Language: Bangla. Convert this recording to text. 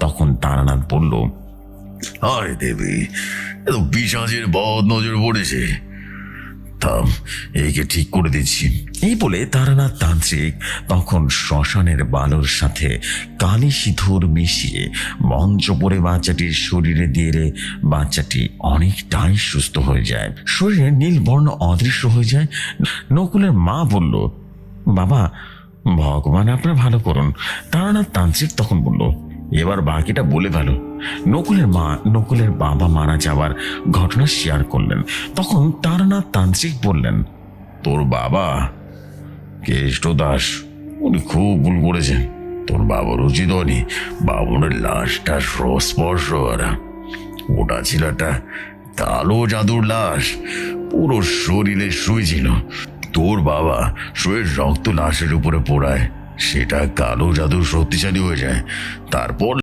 তখন তারানাথ বলল, আরে দেবী, এ তো পিশাচের বদ নজর পড়েছে। থাম, একে ঠিক করে দিচ্ছি। এই বলে তারানাথ তান্ত্রিক তখন শ্মশানের বালুর সাথে কালি সিঁদুর মিশিয়ে মন্ত্র পড়ে বাচ্চাটির শরীরে দিয়ে বাচ্চাটি অনেকটাই সুস্থ হয়ে যায়, শরীরে নীলবর্ণ অদৃশ্য হয়ে যায়। নকুলের মা বলল, বাবা, ভগবান আপনার ভালো করুন। তারানাথ তান্ত্রিক তখন বলল, এবার বাকিটা বলে ভালো। নকুলের বাবা মারা যাওয়ার ঘটনা শেয়ার করলেন। তখন তারানাথ তান্ত্রিক বললেন, তোর বাবা কেষ্ট দাস, উনি খুব ভুল করেছেন। তোর বাবার উচিত হয়নি বাবনের লাশটা স্পর্শ করা। ওটা ছিল একটা কালো জাদুর লাশ, পুরো শরীরে শুয়েছিল। তোর বাবা শুয়ে রক্ত লাশের উপরে পোড়ায়, সেটা কালো জাদু শক্তিশালী হয়ে যায়। তারপর